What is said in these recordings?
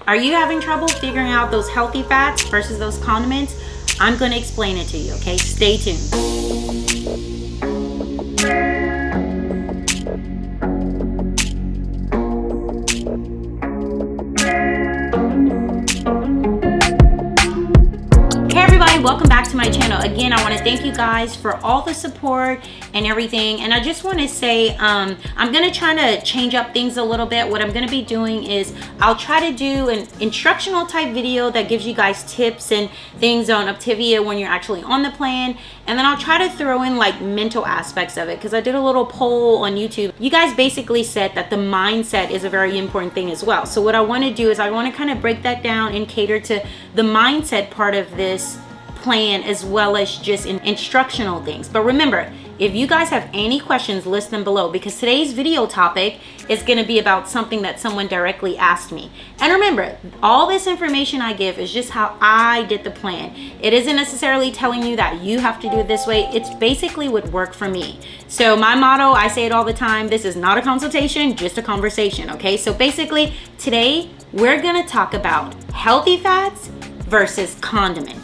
Are you having trouble figuring out those healthy fats versus those condiments? I'm going to explain it to you, okay? Stay tuned. Welcome back to my channel. Again, I want to thank you guys for all the support and everything. And I just want to say, I'm going to try to change up things a little bit. What I'm going to be doing is I'll try to do an instructional type video that gives you guys tips and things on Optavia when you're actually on the plan. And then I'll try to throw in like mental aspects of it, because I did a little poll on YouTube. You guys basically said that the mindset is a very important thing as well. So what I want to do is I want to kind of break that down and cater to the mindset part of this plan as well as just instructional things. But remember, if you guys have any questions, list them below, because today's video topic is going to be about something that someone directly asked me. And remember, all this information I give is just how I did the plan. It isn't necessarily telling you that you have to do it this way. It's basically what worked for me. So my motto, I say it all the time, this is not a consultation, just a conversation. Okay, so basically today we're going to talk about healthy fats versus condiments.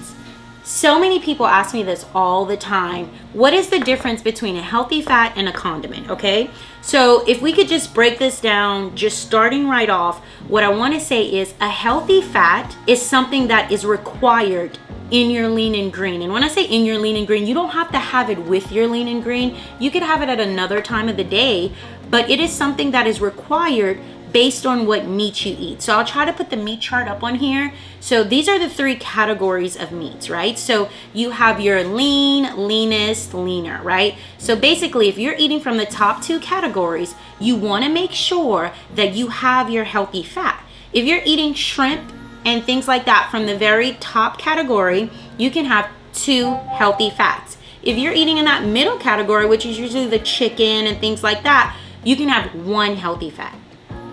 So many people ask me this all the time. What is the difference between a healthy fat and a condiment? Okay, so if we could just break this down, just starting right off, what I want to say is a healthy fat is something that is required in your lean and green. And when I say in your lean and green, you don't have to have it with your lean and green. You could have it at another time of the day, but it is something that is required based on what meat you eat. So I'll try to put the meat chart up on here. So these are the three categories of meats, right? So you have your lean, leanest, leaner, right? So basically, if you're eating from the top two categories, you want to make sure that you have your healthy fat. If you're eating shrimp and things like that from the very top category, you can have 2 healthy fats. If you're eating in that middle category, which is usually the chicken and things like that, you can have 1 healthy fat.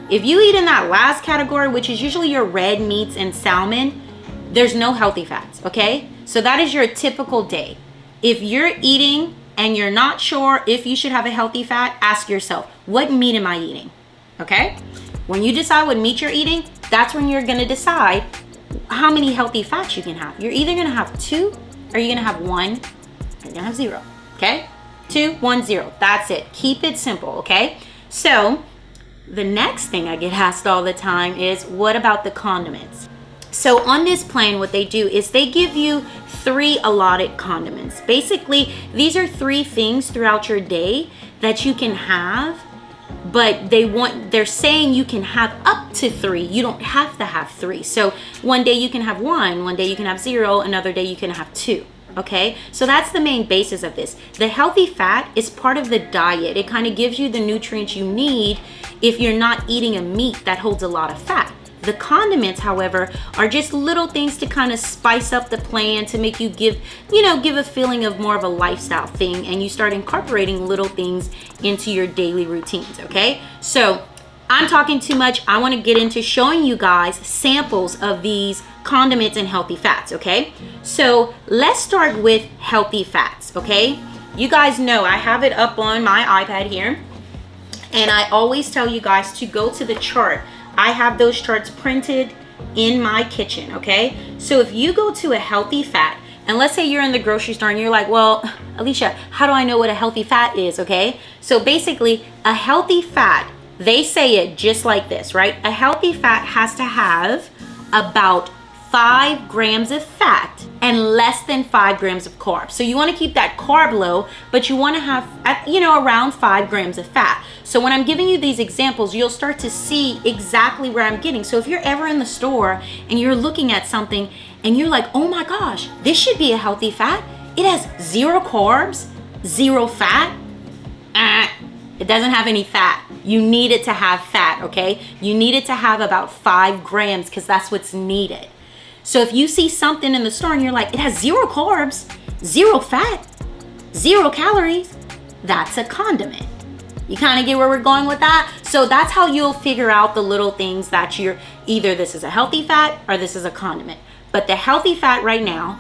If you eat in that last category, which is usually your red meats and salmon, there's no healthy fats, okay? So that is your typical day. If you're eating and you're not sure if you should have a healthy fat, ask yourself, what meat am I eating, okay? When you decide what meat you're eating, that's when you're gonna decide how many healthy fats you can have. You're either gonna have 2, or you're gonna have 1, or you're gonna have 0, okay? 2, 1, 0, that's it. Keep it simple, okay? So, the next thing I get asked all the time is, what about the condiments? So on this plan, what they do is they give you 3 allotted condiments. Basically, these are 3 things throughout your day that you can have, but they're saying you can have up to 3. You don't have to have 3. So one day you can have 1, one day you can have 0, another day you can have 2. Okay, so that's the main basis of this. The healthy fat is part of the diet. It kind of gives you the nutrients you need if you're not eating a meat that holds a lot of fat. The condiments, however, are just little things to kind of spice up the plan, to make you give a feeling of more of a lifestyle thing, and you start incorporating little things into your daily routines, okay? So I'm talking too much. I want to get into showing you guys samples of these condiments and healthy fats, okay? So let's start with healthy fats, okay? You guys know I have it up on my iPad here, and I always tell you guys to go to the chart. I have those charts printed in my kitchen, okay? So if you go to a healthy fat, and let's say you're in the grocery store and you're like, well, Alicia, how do I know what a healthy fat is, okay? So basically, a healthy fat, they say it just like this, right? A healthy fat has to have about 5 grams of fat and less than 5 grams of carbs. So you want to keep that carb low, but you want to have, around 5 grams of fat. So when I'm giving you these examples, you'll start to see exactly where I'm getting. So if you're ever in the store and you're looking at something and you're like, oh my gosh, this should be a healthy fat. It has 0 carbs, 0 fat. It doesn't have any fat. You need it to have fat, okay? You need it to have about 5 grams because that's what's needed. So if you see something in the store and you're like, it has 0 carbs, 0 fat, 0 calories, that's a condiment. You kind of get where we're going with that? So that's how you'll figure out the little things that you're either this is a healthy fat or this is a condiment. But the healthy fat right now,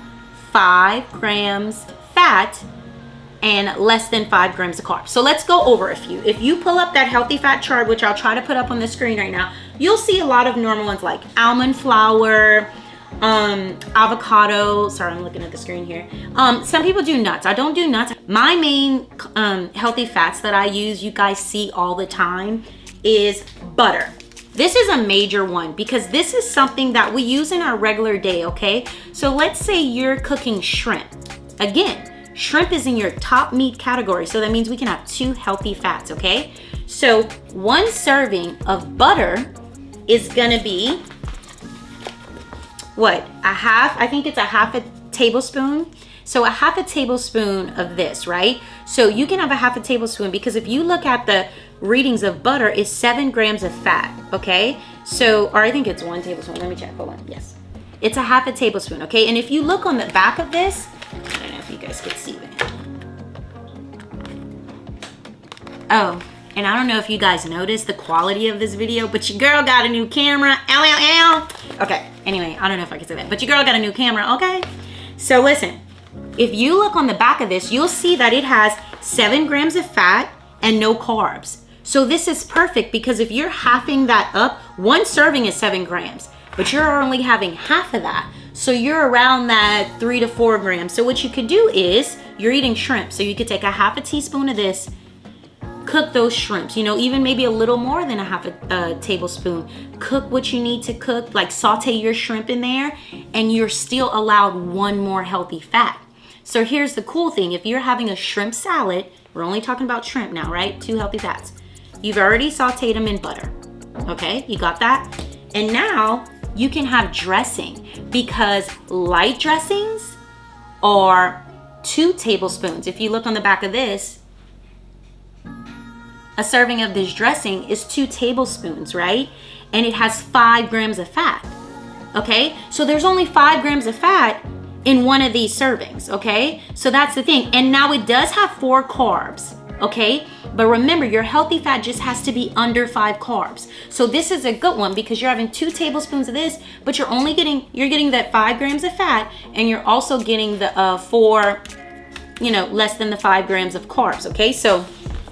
5 grams fat and less than 5 grams of carbs. So let's go over a few. If you pull up that healthy fat chart, which I'll try to put up on the screen right now, you'll see a lot of normal ones like almond flour, avocado. Sorry, I'm looking at the screen here. Some people do nuts. I don't do nuts. My main healthy fats that I use, you guys see all the time, is butter. This is a major one because this is something that we use in our regular day, okay? So let's say you're cooking shrimp. Again, shrimp is in your top meat category, so that means we can have 2 healthy fats, okay? So 1 serving of butter is gonna be, what, I think it's a half a tablespoon. So a half a tablespoon of this, right? So you can have a half a tablespoon because if you look at the readings of butter, it's 7 grams of fat, okay? So, or I think it's 1 tablespoon. Let me check, hold on, yes. It's a half a tablespoon, okay? And if you look on the back of this, I don't know if you guys can see it. Oh, and I don't know if you guys noticed the quality of this video, but your girl got a new camera, LLL. Okay, anyway, I don't know if I can say that, but your girl got a new camera, okay? So listen, if you look on the back of this, you'll see that it has 7 grams of fat and no carbs. So this is perfect because if you're halving that up, 1 serving is 7 grams, but you're only having half of that. So you're around that 3 to 4 grams. So what you could do is, you're eating shrimp. So you could take a half a teaspoon of this, cook those shrimps, you know, even maybe a little more than a half a tablespoon. Cook what you need to cook, like saute your shrimp in there, and you're still allowed 1 more healthy fat. So here's the cool thing. If you're having a shrimp salad, we're only talking about shrimp now, right? 2 healthy fats. You've already sauteed them in butter. Okay, you got that? And now you can have dressing because light dressings are 2 tablespoons. If you look on the back of this, a serving of this dressing is 2 tablespoons, right? And it has 5 grams of fat. Okay, so there's only 5 grams of fat in one of these servings, okay? So that's the thing. And now it does have 4 carbs, okay? But remember, your healthy fat just has to be under 5 carbs. So this is a good one because you're having 2 tablespoons of this, but you're getting that 5 grams of fat, and you're also getting the 4, you know, less than the 5 grams of carbs, okay? So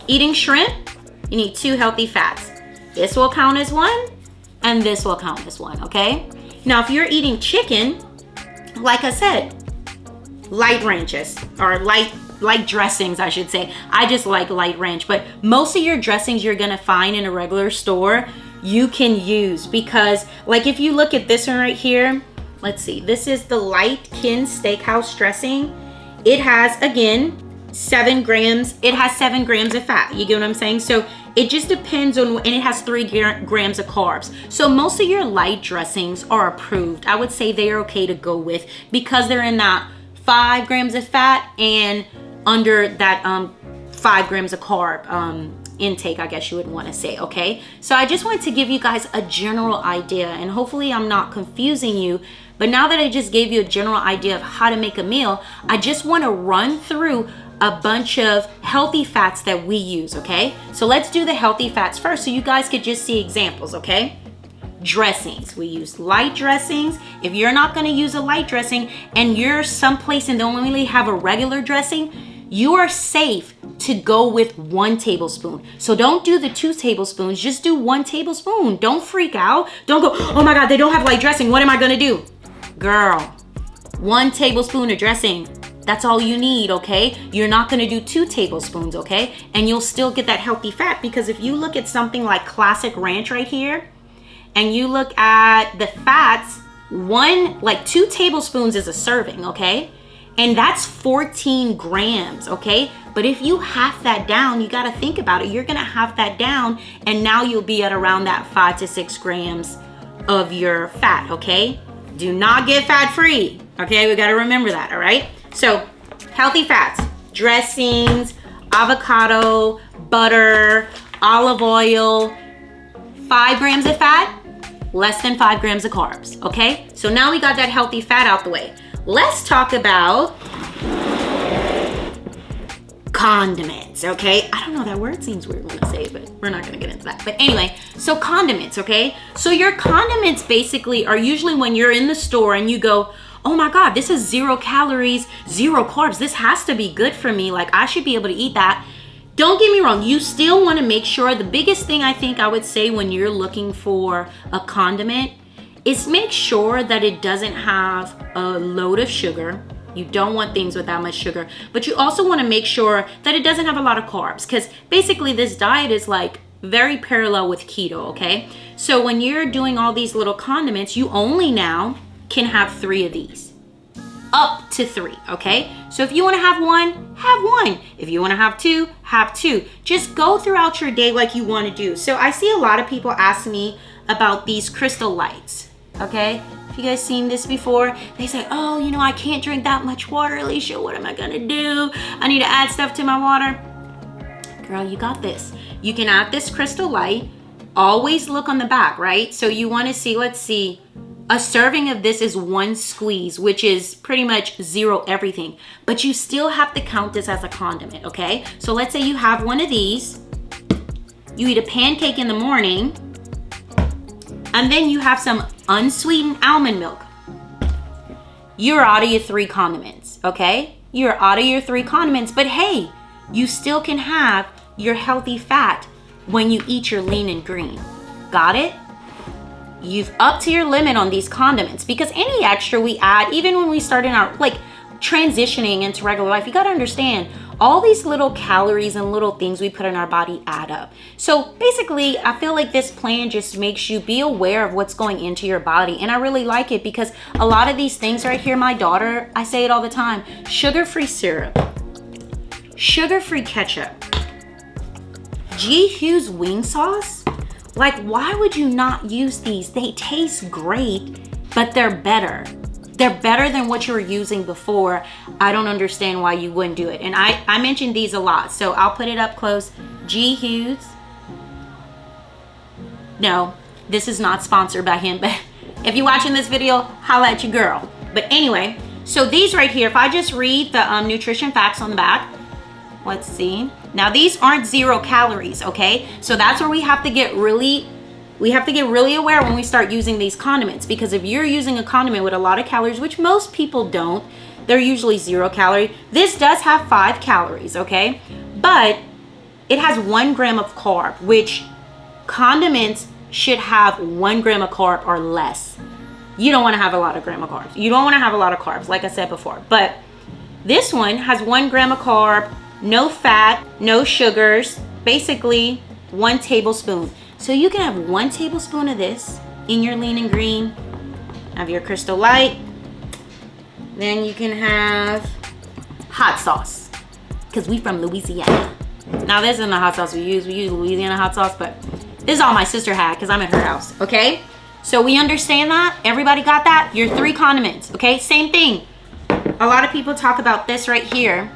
eating shrimp, you need 2 healthy fats. This will count as 1, and this will count as 1, okay? Now, if you're eating chicken, like I said, light ranches, or light dressings, I should say. I just like light ranch, but most of your dressings you're gonna find in a regular store, you can use because, like, if you look at this one right here, let's see, this is the light Kin Steakhouse dressing. It has, again, 7 grams. It has 7 grams of fat. You get what I'm saying? So it just depends on, and it has 3 grams of carbs. So most of your light dressings are approved. I would say they're okay to go with because they're in that 5 grams of fat and under that 5 grams of carb intake, I guess you would want to say, okay? So I just wanted to give you guys a general idea, and hopefully I'm not confusing you, but now that I just gave you a general idea of how to make a meal, I just want to run through a bunch of healthy fats that we use, okay? So let's do the healthy fats first so you guys could just see examples, okay? Dressings. We use light dressings. If you're not going to use a light dressing and you're someplace and don't really have a regular dressing, you are safe to go with 1 tablespoon. So don't do the 2 tablespoons, just do 1 tablespoon. Don't freak out. Don't go, oh my God, they don't have light dressing. What am I going to do? Girl, 1 tablespoon of dressing. That's all you need, okay? You're not gonna do 2 tablespoons, okay? And you'll still get that healthy fat because if you look at something like classic ranch right here, and you look at the fats, 2 tablespoons is a serving, okay? And that's 14 grams, okay? But if you half that down, you gotta think about it. You're gonna half that down, and now you'll be at around that 5 to 6 grams of your fat, okay? Do not get fat free, okay? We gotta remember that, all right? So, healthy fats, dressings, avocado, butter, olive oil, 5 grams of fat, less than 5 grams of carbs, okay? So now we got that healthy fat out the way. Let's talk about condiments, okay? I don't know, that word seems weird when I say it, but we're not gonna get into that. But anyway, so condiments, okay? So your condiments basically are usually when you're in the store and you go, oh my God, this is 0 calories, 0 carbs. This has to be good for me. Like, I should be able to eat that. Don't get me wrong, you still want to make sure, the biggest thing I think I would say when you're looking for a condiment is make sure that it doesn't have a load of sugar. You don't want things with that much sugar, but you also want to make sure that it doesn't have a lot of carbs, because basically this diet is like very parallel with keto, okay? So when you're doing all these little condiments, you only now can have 3 of these. Up to 3, okay? So if you want to have one, have one. If you want to have 2, have 2. Just go throughout your day like you want to do. So I see a lot of people ask me about these crystal lights, okay? If you guys seen this before, they say, oh, you know, I can't drink that much water, Alicia. What am I gonna do? I need to add stuff to my water. Girl, you got this. You can add this crystal light. Always look on the back, right? So you want to see, let's see, a serving of this is 1 squeeze, which is pretty much 0 everything, but you still have to count this as a condiment, okay? So let's say you have one of these, you eat a pancake in the morning, and then you have some unsweetened almond milk. You're out of your 3 condiments, okay? You're out of your 3 condiments, but hey, you still can have your healthy fat when you eat your lean and green. Got it? You've upped to your limit on these condiments, because any extra we add, even when we start in our like transitioning into regular life, you got to understand all these little calories and little things we put in our body add up. So basically, I feel like this plan just makes you be aware of what's going into your body. And I really like it because a lot of these things right here, my daughter, I say it all the time, sugar-free syrup, sugar-free ketchup, G. Hughes wing sauce. Like, why would you not use these? They taste great, but they're better. They're better than what you were using before. I don't understand why you wouldn't do it. And I mentioned these a lot, so I'll put it up close. G. Hughes. No, this is not sponsored by him, but if you're watching this video, holla at your girl. But anyway, so these right here, if I just read the nutrition facts on the back, let's see. Now these aren't 0 calories, okay? So that's where we have to get really aware when we start using these condiments, because if you're using a condiment with a lot of calories, which most people don't, they're usually 0 calorie. This does have 5 calories, okay? But it has 1 gram of carb, which condiments should have 1 gram of carb or less. You don't want to have a lot of gram of carbs. You don't want to have a lot of carbs, like I said before. But this one has 1 gram of carb, no fat, no sugars, basically 1 tablespoon. So you can have 1 tablespoon of this in your lean and green, have your Crystal Light, then you can have hot sauce, because we from Louisiana. Now this isn't the hot sauce we use Louisiana hot sauce, but this is all my sister had because I'm at her house, okay? So we understand that, everybody got that? Your 3 condiments, okay? Same thing. A lot of people talk about this right here.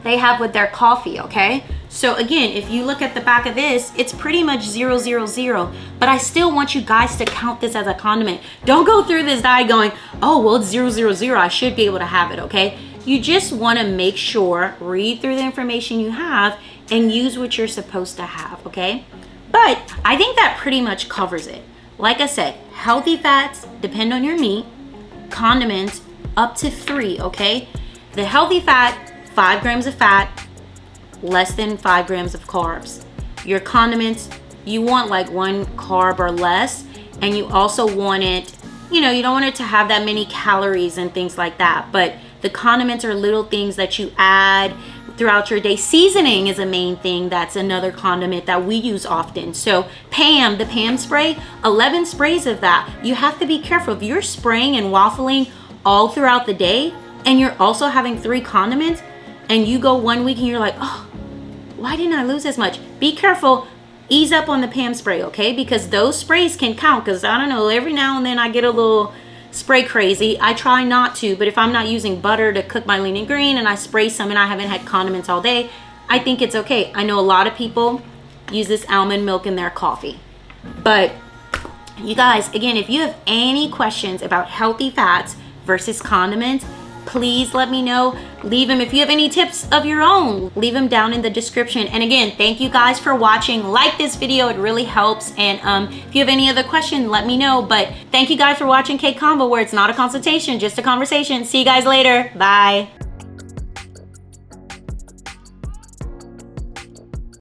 They have with their coffee, okay? So again, if you look at the back of this, it's pretty much 0, 0, 0. But I still want you guys to count this as a condiment. Don't go through this diet going, oh, well, it's 0, 0, 0. I should be able to have it, okay? You just want to make sure, read through the information you have and use what you're supposed to have, okay? But I think that pretty much covers it. Like I said, healthy fats depend on your meat, condiments up to 3, okay? The healthy fat, 5 grams of fat, less than 5 grams of carbs. Your condiments, you want like 1 carb or less, and you also want it, you know, you don't want it to have that many calories and things like that. But the condiments are little things that you add throughout your day. Seasoning is a main thing. That's another condiment that we use often. So Pam, the Pam spray, 11 sprays of that. You have to be careful. If you're spraying and waffling all throughout the day and you're also having 3 condiments, and you go 1 week and you're like, oh, why didn't I lose as much? Be careful. Ease up on the Pam spray, okay? Because those sprays can count. Because I don't know, every now and then I get a little spray crazy. I try not to, but if I'm not using butter to cook my lean and green and I spray some and I haven't had condiments all day, I think it's okay. I know a lot of people use this almond milk in their coffee. But you guys, again, if you have any questions about healthy fats versus condiments, please let me know. Leave them. If you have any tips of your own, leave them down in the description. And again, thank you guys for watching. Like this video, it really helps. And if you have any other question, let me know. But thank you guys for watching Cake Convo, where it's not a consultation, just a conversation. See you guys later. Bye.